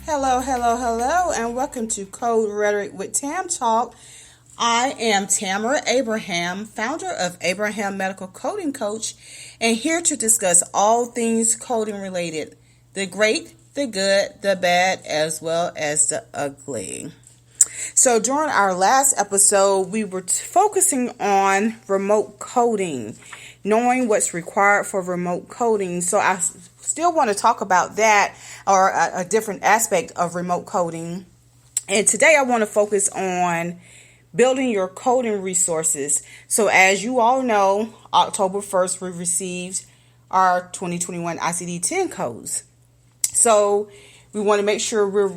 Hello, hello, hello, and welcome to Code Rhetoric with Tam Talk. I am Tamara Abraham, founder of Abraham Medical Coding Coach, and here to discuss all things coding related, the great, the good, the bad, as well as the ugly. So during our last episode, we were focusing on remote coding, knowing what's required for remote coding. So I still want to talk about that, or a different aspect of remote coding. And today I want to focus on building your coding resources. So as you all know, October 1st, we received our 2021 ICD-10 codes. So we want to make sure we're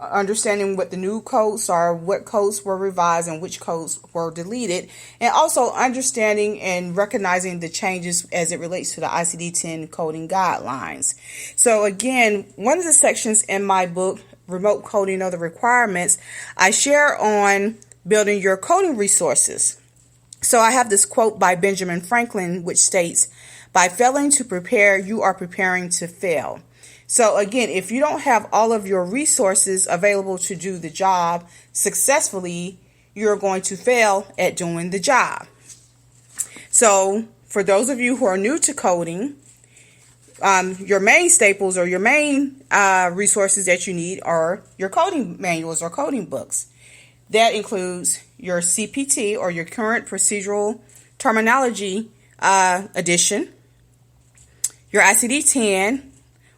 understanding what the new codes are, what codes were revised and which codes were deleted, and also understanding and recognizing the changes as it relates to the ICD-10 coding guidelines. So again, one of the sections in my book, Remote Coding Other Requirements, I share on building your coding resources. So I have this quote by Benjamin Franklin, which states, "By failing to prepare, you are preparing to fail." So again, if you don't have all of your resources available to do the job successfully, you're going to fail at doing the job. So for those of you who are new to coding, your main staples or your main resources that you need are your coding manuals or coding books. That includes your CPT or your current procedural terminology edition, your ICD-10,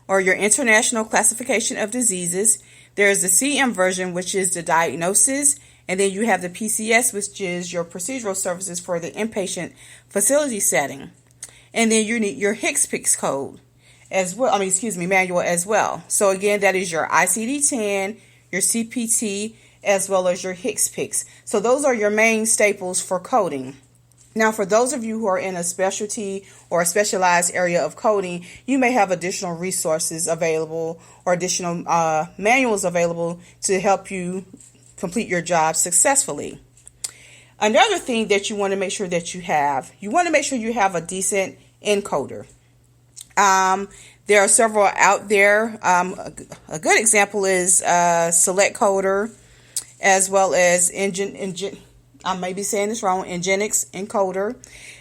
or your International Classification of Diseases. There's the CM version, which is the diagnosis, and then you have the PCS, which is your procedural services for the inpatient facility setting. And then you need your HCPCS code as well, manual as well. So again, that is your ICD-10, your CPT, as well as your HCPCS. So those are your main staples for coding. Now, for those of you who are in a specialty or a specialized area of coding, you may have additional resources available or additional manuals available to help you complete your job successfully. Another thing that you want to make sure that you have a decent encoder. There are several out there. A good example is Select Coder, as well as I may be saying this wrong, Nginx encoder,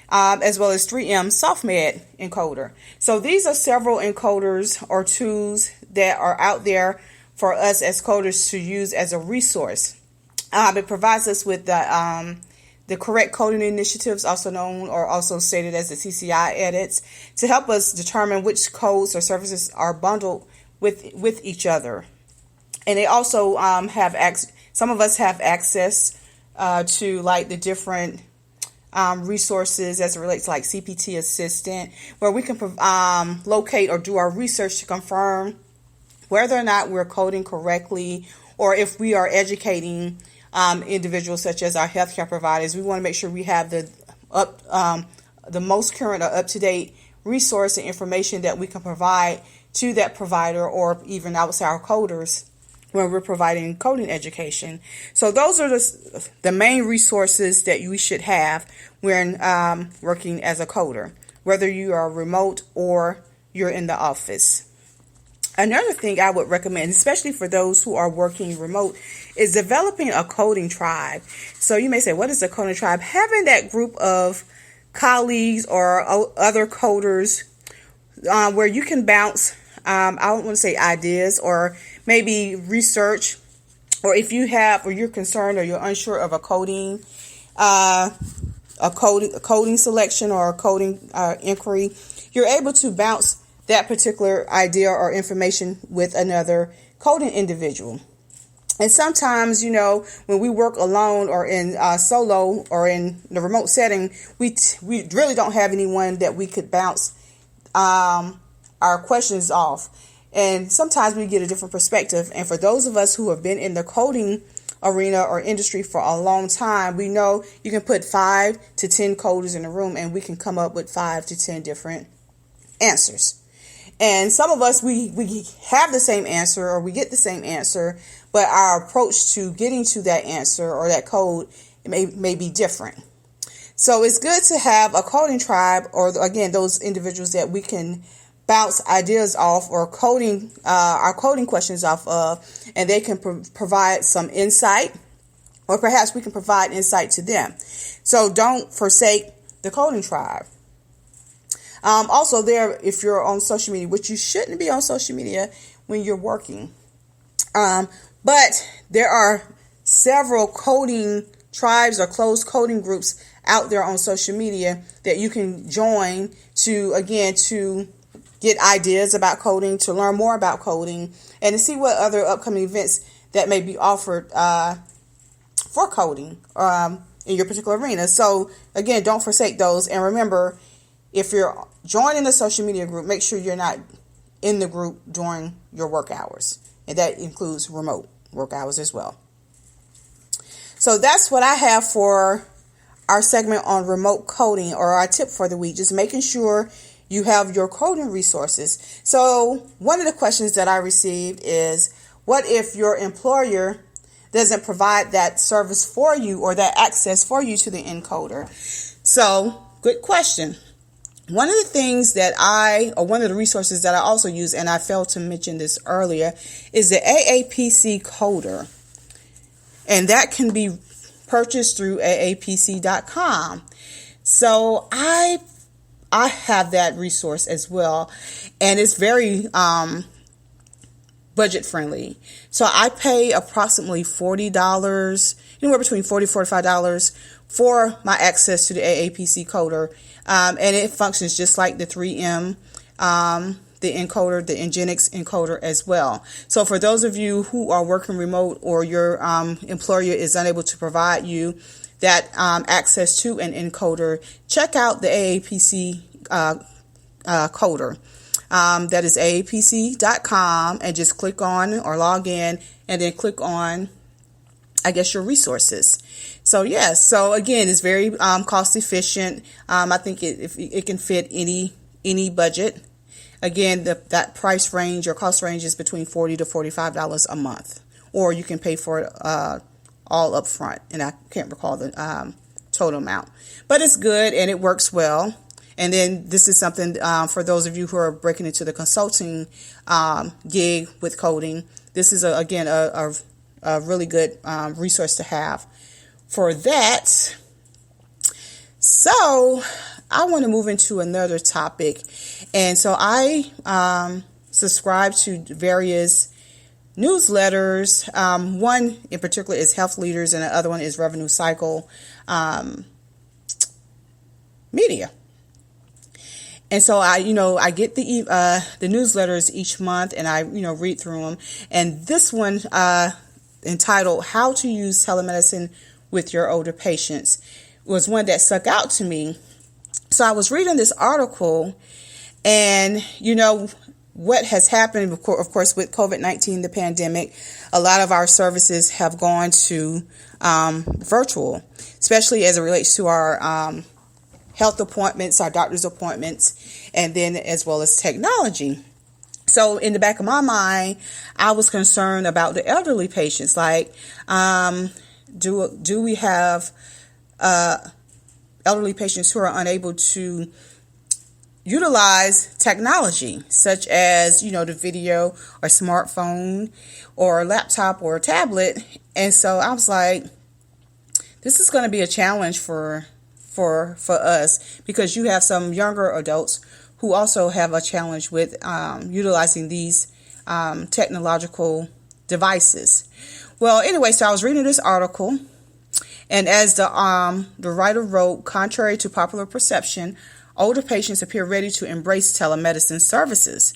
as well as 3M SoftMed encoder. So these are several encoders or tools that are out there for us as coders to use as a resource. It provides us with the correct coding initiatives, also known or also stated as the CCI edits, to help us determine which codes or services are bundled with each other. And they also some of us have access to like the different resources as it relates to like CPT Assistant, where we can locate or do our research to confirm whether or not we're coding correctly, or if we are educating individuals such as our healthcare providers. We want to make sure we have the most current or up-to-date resource and information that we can provide to that provider, or even outside our coders when we're providing coding education. So those are the main resources that you should have when working as a coder, whether you are remote or you're in the office. Another thing I would recommend, especially for those who are working remote, is developing a coding tribe. So you may say, what is a coding tribe? Having that group of colleagues or other coders where you can bounce, I don't want to say ideas, or maybe research, or if you have, or you're concerned or you're unsure of a coding selection or a coding inquiry, you're able to bounce that particular idea or information with another coding individual. And sometimes, when we work alone or in solo or in the remote setting, we really don't have anyone that we could bounce our questions off. And sometimes we get a different perspective. And for those of us who have been in the coding arena or industry for a long time, we know you can put 5 to 10 coders in a room and we can come up with 5 to 10 different answers. And some of us, we have the same answer or we get the same answer, but our approach to getting to that answer or that code may be different. So it's good to have a coding tribe, or again, those individuals that we can bounce ideas off or our coding questions off of, and they can provide some insight, or perhaps we can provide insight to them. So don't forsake the coding tribe. Also there, if you're on social media, which you shouldn't be on social media when you're working, but there are several coding tribes or closed coding groups out there on social media that you can join to get ideas about coding, to learn more about coding, and to see what other upcoming events that may be offered for coding in your particular arena. So again, don't forsake those. And remember, if you're joining a social media group, make sure you're not in the group during your work hours. And that includes remote work hours as well. So that's what I have for our segment on remote coding, or our tip for the week, just making sure you have your coding resources. So one of the questions that I received is, what if your employer doesn't provide that service for you or that access for you to the encoder? So good question. One of the things that one of the resources that I also use, and I failed to mention this earlier, is the AAPC coder. And that can be purchased through aapc.com. So I have that resource as well, and it's very budget friendly. So I pay approximately $40, anywhere between $40 and $45 for my access to the AAPC coder, and it functions just like the 3M the encoder, the Nginx encoder as well. So for those of you who are working remote, or your employer is unable to provide you that access to an encoder, check out the AAPC coder. That is aapc.com, and just click on or log in, and then click on, I guess, your resources. So yes, so again, it's very cost efficient. I think it can fit any budget. Again, that price range or cost range is between $40 to $45 a month, or you can pay for it all up front, and I can't recall the total amount. But it's good and it works well. And then this is something for those of you who are breaking into the consulting gig with coding. This is again a really good resource to have for that. So I want to move into another topic. And so I subscribe to various newsletters. One in particular is Health Leaders, and the other one is Revenue Cycle Media. And so I get the newsletters each month, and I read through them. And this one entitled "How to Use Telemedicine with Your Older Patients" was one that stuck out to me. So I was reading this article, and what has happened, of course, with COVID-19, the pandemic, a lot of our services have gone to virtual, especially as it relates to our health appointments, our doctor's appointments, and then as well as technology. So in the back of my mind, I was concerned about the elderly patients. Like, do we have elderly patients who are unable to utilize technology, such as, the video or smartphone or laptop or tablet? And so I was like, this is going to be a challenge for us, because you have some younger adults who also have a challenge with utilizing these technological devices. Well, anyway, so I was reading this article, and as the writer wrote, contrary to popular perception, older patients appear ready to embrace telemedicine services.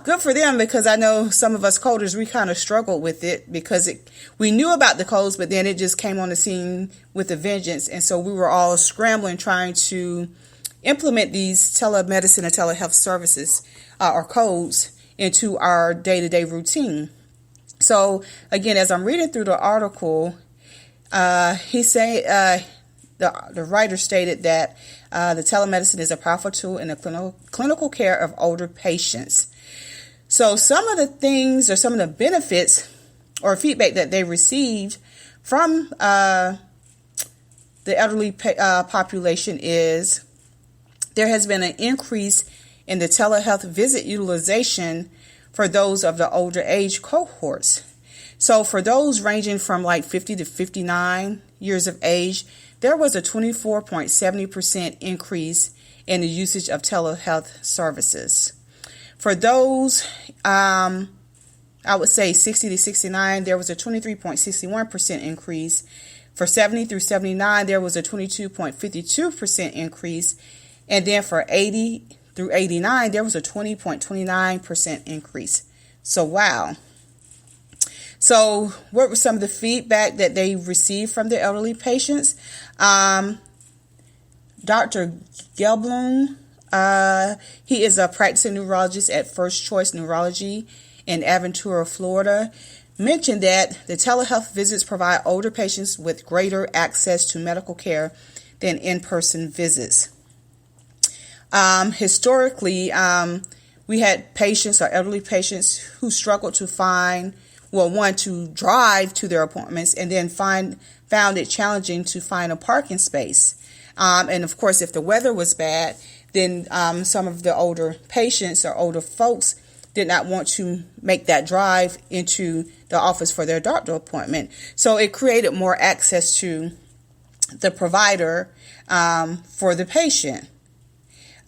Good for them, because I know some of us coders, we kind of struggled with it, because we knew about the codes, but then it just came on the scene with a vengeance. And so we were all scrambling, trying to implement these telemedicine and telehealth services or codes into our day-to-day routine. So again, as I'm reading through the article, he said, the writer stated that the telemedicine is a powerful tool in the clinical care of older patients. So some of the things, or some of the benefits or feedback that they received from the elderly population is there has been an increase in the telehealth visit utilization for those of the older age cohorts. So for those ranging from like 50 to 59 years of age, there was a 24.70% increase in the usage of telehealth services. For those, I would say 60 to 69, there was a 23.61% increase. For 70 through 79, there was a 22.52% increase. And then for 80 through 89, there was a 20.29% increase. So, wow. So, what was some of the feedback that they received from the elderly patients? Dr. Gelblum, he is a practicing neurologist at First Choice Neurology in Aventura, Florida, mentioned that the telehealth visits provide older patients with greater access to medical care than in-person visits. Historically, we had patients or elderly patients who struggled to to drive to their appointments, and then found it challenging to find a parking space. And of course, if the weather was bad, then some of the older patients or older folks did not want to make that drive into the office for their doctor appointment. So it created more access to the provider for the patient.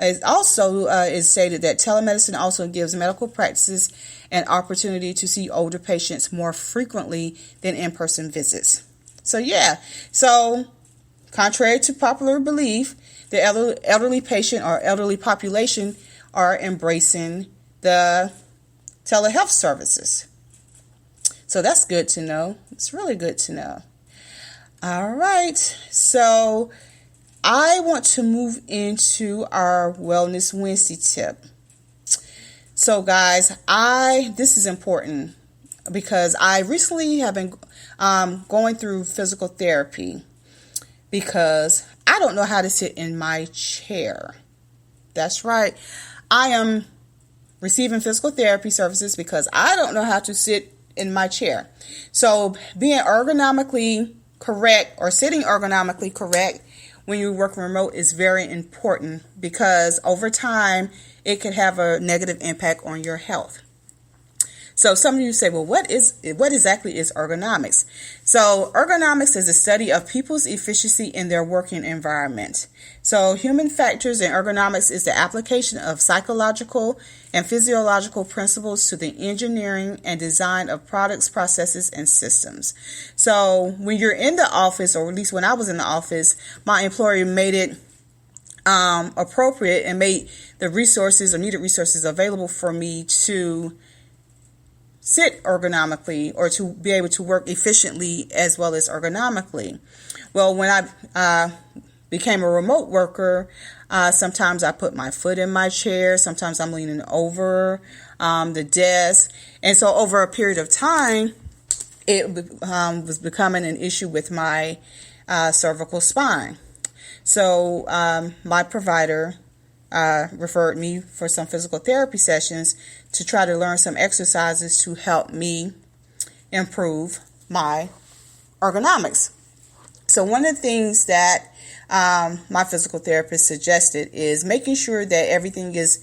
It also is stated that telemedicine also gives medical practices an opportunity to see older patients more frequently than in-person visits. So contrary to popular belief, the elderly patient or elderly population are embracing the telehealth services. So that's good to know. It's really good to know. All right. So I want to move into our Wellness Wednesday tip. So guys, this is important because I recently have been going through physical therapy because I don't know how to sit in my chair. That's right. I am receiving physical therapy services because I don't know how to sit in my chair. So being ergonomically correct or sitting ergonomically correct when you work remote is very important because over time it could have a negative impact on your health. So some of you say, well, what exactly is ergonomics? So ergonomics is a study of people's efficiency in their working environment. So human factors in ergonomics is the application of psychological and physiological principles to the engineering and design of products, processes, and systems. So when you're in the office, or at least when I was in the office, my employer made it appropriate and made the resources or needed resources available for me to sit ergonomically or to be able to work efficiently as well as ergonomically. Well, when I became a remote worker, sometimes I put my foot in my chair, sometimes I'm leaning over the desk, and so over a period of time, it was becoming an issue with my cervical spine. So my provider referred me for some physical therapy sessions to try to learn some exercises to help me improve my ergonomics. So one of the things that my physical therapist suggested is making sure that everything is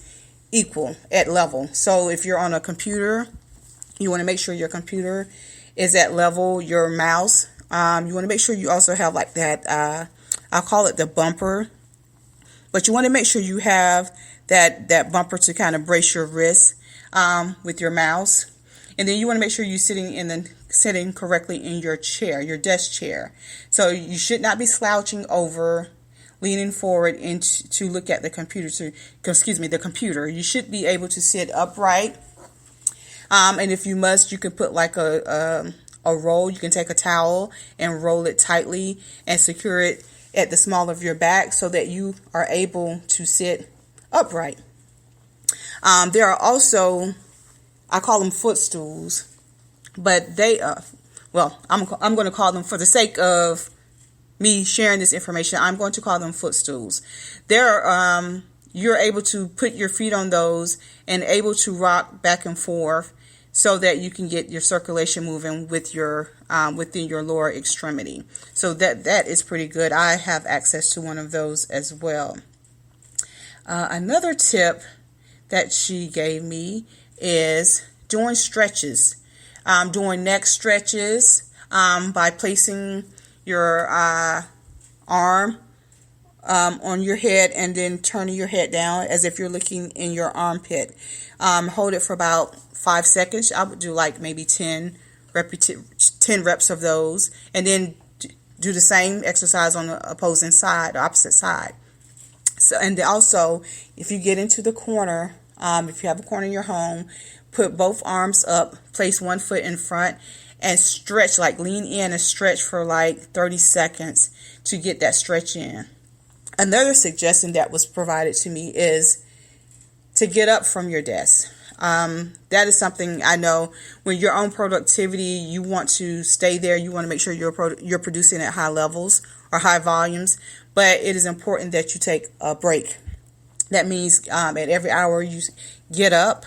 equal at level. So if you're on a computer, you want to make sure your computer is at level, your mouse. You want to make sure you also have like that, I'll call it the bumper. But you want to make sure you have that bumper to kind of brace your wrist with your mouse. And then you want to make sure you're sitting correctly in your chair, your desk chair. So you should not be slouching over, leaning forward to look at the computer. The computer. You should be able to sit upright. And if you must, you can put like a roll. You can take a towel and roll it tightly and secure it at the small of your back so that you are able to sit upright. There are also, I call them footstools, but they I'm going to call them, for the sake of me sharing this information, I'm going to call them footstools. You're able to put your feet on those and able to rock back and forth so that you can get your circulation moving with your within your lower extremity. So that is pretty good. I have access to one of those as well. Another tip that she gave me is doing stretches, doing neck stretches by placing your arm on your head and then turning your head down as if you're looking in your armpit. Hold it for about 5 seconds. I would do like maybe 10 reps of those, and then do the same exercise on the opposing side, the opposite side. So, and also, if you get into the corner, if you have a corner in your home, put both arms up, place one foot in front, and stretch, like lean in and stretch for like 30 seconds to get that stretch in. Another suggestion that was provided to me is to get up from your desk. That is something I know when you're on productivity, you want to stay there. You want to make sure you're producing at high levels or high volumes, but it is important that you take a break. That means at every hour you get up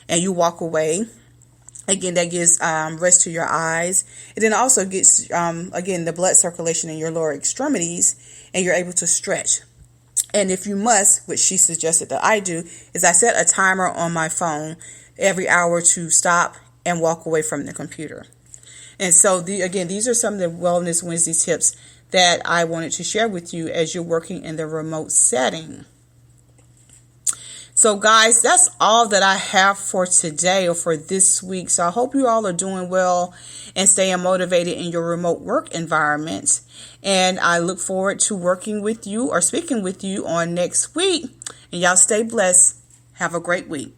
and you walk away. Again, that gives rest to your eyes. It then also gets, again, the blood circulation in your lower extremities, and you're able to stretch. And if you must, which she suggested that I do, is I set a timer on my phone every hour to stop and walk away from the computer. And so, again, these are some of the Wellness Wednesday tips that I wanted to share with you as you're working in the remote setting. So guys, that's all that I have for today or for this week. So I hope you all are doing well and staying motivated in your remote work environment. And I look forward to working with you or speaking with you on next week. And y'all stay blessed. Have a great week.